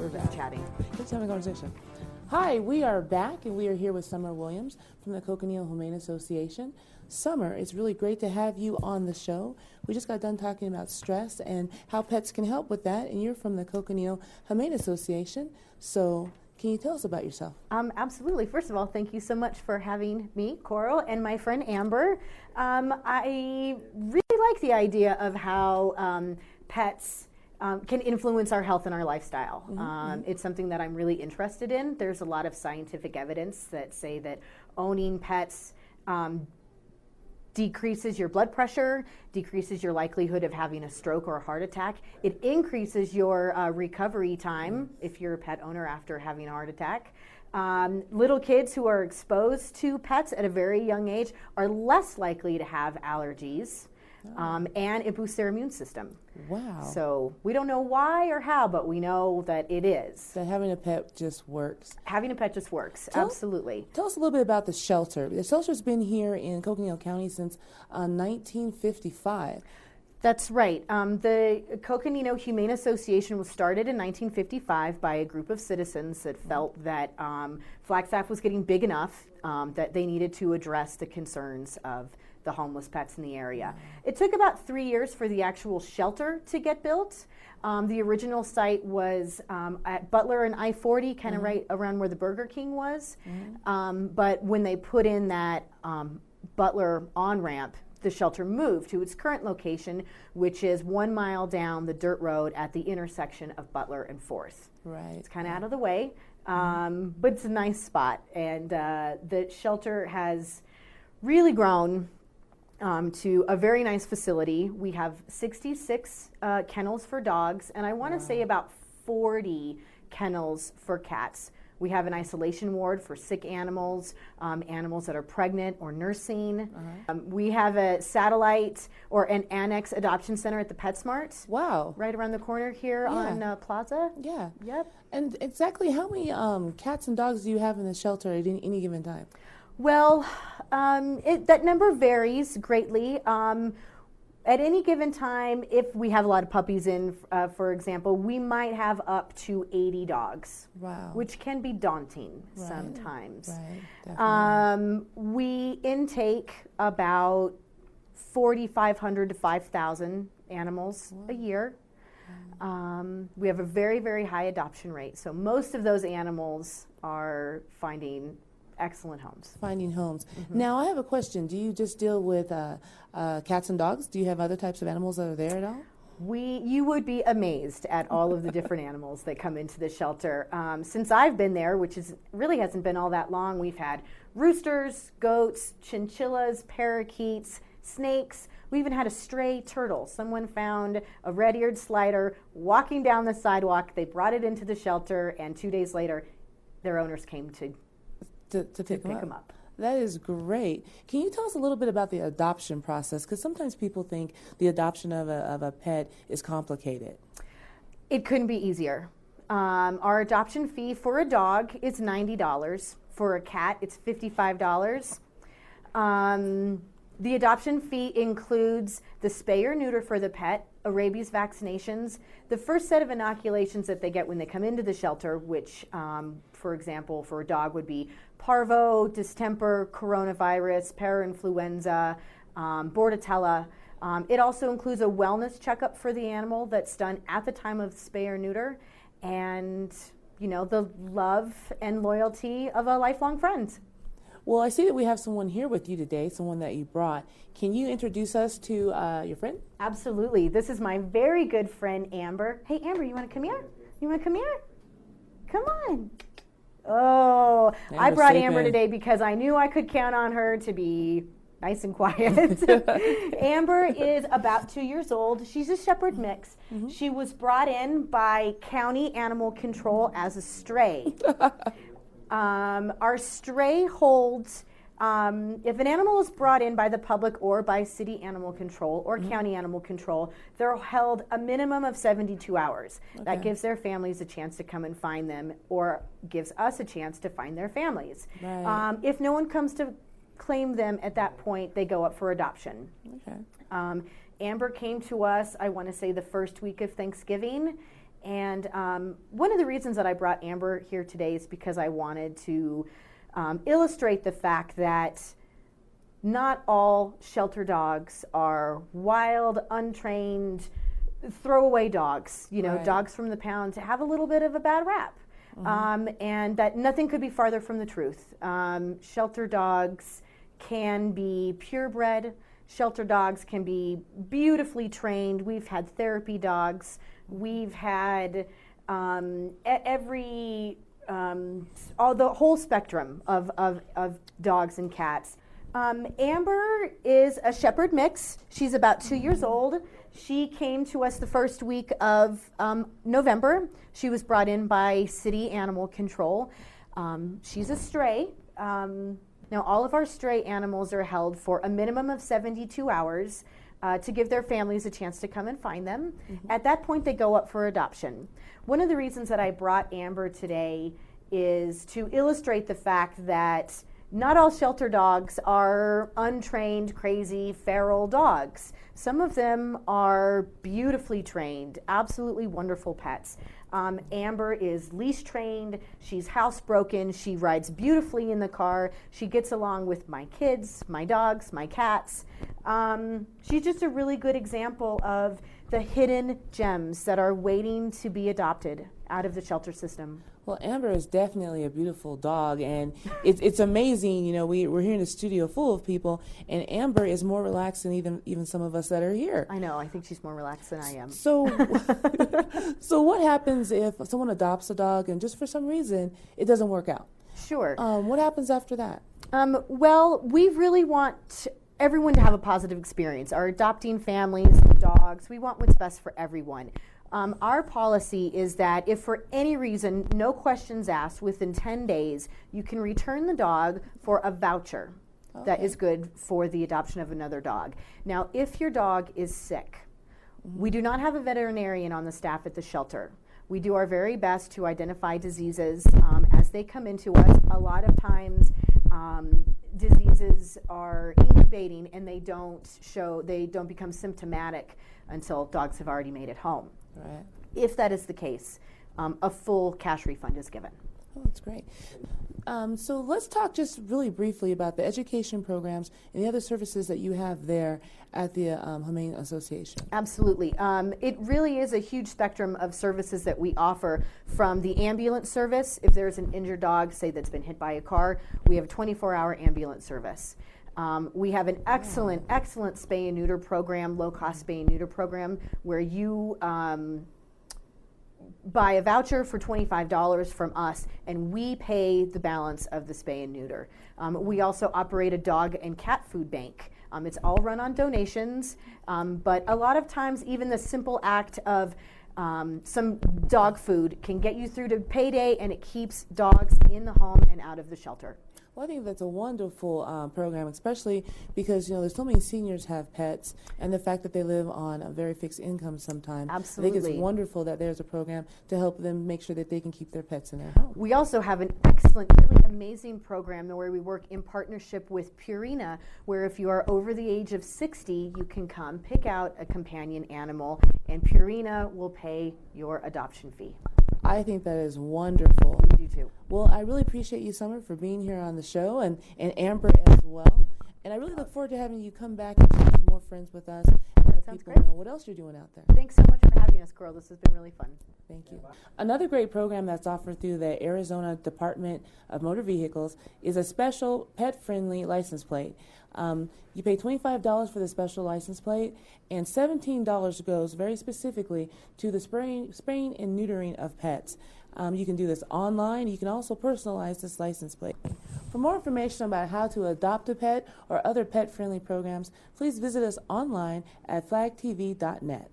We're just chatting. Just having a conversation. Hi, we are back, and we are here with Summer Williams from the Coconoino Humane Association. Summer, it's really great to have you on the show. We just got done talking about stress and how pets can help with that, and you're from the Coconoino Humane Association. So can you tell us about yourself? Absolutely. First of all, thank you so much for having me, Coral, and my friend Amber. I really like the idea of how pets can influence our health and our lifestyle. It's something that I'm really interested in. There's a lot of scientific evidence that say that owning pets decreases your blood pressure, decreases your likelihood of having a stroke or a heart attack. It increases your recovery time if you're a pet owner after having a heart attack. Little kids who are exposed to pets at a very young age are less likely to have allergies. And it boosts their immune system. Wow. So we don't know why or how, but we know that it is. So having a pet just works. Having a pet just works, absolutely. Tell us a little bit about the shelter. The shelter's been here in Coconino County since 1955. That's right. The Coconino Humane Association was started in 1955 by a group of citizens that felt that Flagstaff was getting big enough that they needed to address the concerns of the homeless pets in the area. It took about 3 years for the actual shelter to get built. The original site was at Butler and I-40, kind of right around where the Burger King was. But when they put in that Butler on-ramp, the shelter moved to its current location, which is 1 mile down the dirt road at the intersection of Butler and 4th. Right. It's kind of out of the way, but it's a nice spot. And the shelter has really grown to a very nice facility. We have 66 kennels for dogs, and I want to say about 40 kennels for cats. We have an isolation ward for sick animals, animals that are pregnant or nursing. We have a satellite or an annex adoption center at the PetSmart. Wow. Right around the corner here on Plaza. Yeah. Yep. And exactly how many cats and dogs do you have in the shelter at any given time? Well, that number varies greatly. At any given time, if we have a lot of puppies in, for example, we might have up to 80 dogs. Wow. Which can be daunting sometimes. Right, we intake about 4,500 to 5,000 animals a year. We have a very, very high adoption rate. So most of those animals are finding excellent homes. Finding homes. Now, I have a question. Do you just deal with cats and dogs? Do you have other types of animals that are there at all? You would be amazed at all of the different animals that come into the shelter. Since I've been there, which really hasn't been all that long, we've had roosters, goats, chinchillas, parakeets, snakes. We even had a stray turtle. Someone found a red-eared slider walking down the sidewalk. They brought it into the shelter, and 2 days later, their owners came to pick them up. That is great. Can you tell us a little bit about the adoption process? Because sometimes people think the adoption of a pet is complicated. It couldn't be easier. Our adoption fee for a dog is $90. For a cat, it's $55. The adoption fee includes the spay or neuter for the pet, a rabies vaccinations, the first set of inoculations that they get when they come into the shelter, which, for example, for a dog would be parvo, distemper, coronavirus, parainfluenza, bordetella. It also includes a wellness checkup for the animal that's done at the time of spay or neuter, and the love and loyalty of a lifelong friend. Well, I see that we have someone here with you today, someone that you brought. Can you introduce us to your friend? Absolutely. This is my very good friend, Amber. Hey, Amber, you want to come here? You want to come here? Come on. Oh, I brought Amber today because I knew I could count on her to be nice and quiet. Amber is about 2 years old. She's a shepherd mix. She was brought in by county animal control as a stray. Our stray holds, if an animal is brought in by the public or by city animal control or county animal control, they're held a minimum of 72 hours. Okay. That gives their families a chance to come and find them, or gives us a chance to find their families. Right. If no one comes to claim them at that point, they go up for adoption. Okay. Amber came to us, I want to say, the first week of Thanksgiving. And one of the reasons that I brought Amber here today is because I wanted to illustrate the fact that not all shelter dogs are wild, untrained, throwaway dogs, Right. dogs from the pound to have a little bit of a bad rap. And that nothing could be farther from the truth. Shelter dogs can be purebred. Shelter dogs can be beautifully trained. We've had therapy dogs. We've had all the whole spectrum of dogs and cats. Amber is a shepherd mix. She's about 2 years old. She came to us the first week of November. She was brought in by City Animal Control. She's a stray. Now, all of our stray animals are held for a minimum of 72 hours to give their families a chance to come and find them. At that point, they go up for adoption. One of the reasons that I brought Amber today is to illustrate the fact that not all shelter dogs are untrained, crazy, feral dogs. Some of them are beautifully trained, absolutely wonderful pets. Amber is leash trained, she's housebroken, she rides beautifully in the car, she gets along with my kids, my dogs, my cats. She's just a really good example of the hidden gems that are waiting to be adopted out of the shelter system. Well, Amber is definitely a beautiful dog, and it's amazing. We're here in a studio full of people, and Amber is more relaxed than even some of us that are here. I know. I think she's more relaxed than I am. So, so what happens if someone adopts a dog and just for some reason it doesn't work out? Sure. What happens after that? Well, we really want everyone to have a positive experience. Our adopting families, the dogs, we want what's best for everyone. Our policy is that if for any reason, no questions asked, within 10 days, you can return the dog for a voucher that is good for the adoption of another dog. Now, if your dog is sick, we do not have a veterinarian on the staff at the shelter. We do our very best to identify diseases as they come into us. A lot of times, diseases are incubating and they don't become symptomatic until dogs have already made it home. Right. If that is the case, a full cash refund is given. Oh, that's great. So let's talk just really briefly about the education programs and the other services that you have there at the Humane Association. Absolutely. It really is a huge spectrum of services that we offer, from the ambulance service. If there's an injured dog, say that's been hit by a car, we have a 24-hour ambulance service. We have an excellent spay and neuter program, low-cost spay and neuter program, where you buy a voucher for $25 from us, and we pay the balance of the spay and neuter. We also operate a dog and cat food bank. It's all run on donations, but a lot of times even the simple act of some dog food can get you through to payday, and it keeps dogs in the home and out of the shelter. Well, I think that's a wonderful program, especially because, there's so many seniors have pets, and the fact that they live on a very fixed income sometimes. Absolutely. I think it's wonderful that there's a program to help them make sure that they can keep their pets in their home. We also have an excellent, really amazing program where we work in partnership with Purina, where if you are over the age of 60, you can come pick out a companion animal, and Purina will pay your adoption fee. I think that is wonderful. We do too. Well, I really appreciate you, Summer, for being here on the show, and Amber as well. And I really look forward to having you come back and be more friends with us. And let Sounds people great. know what else you're doing out there. Thanks so much for having us, Coral. This has been really fun. Thank you. Another great program that's offered through the Arizona Department of Motor Vehicles is a special pet-friendly license plate. You pay $25 for the special license plate, and $17 goes very specifically to the spraying and neutering of pets. You can do this online. You can also personalize this license plate. For more information about how to adopt a pet or other pet-friendly programs, please visit us online at flagtv.net.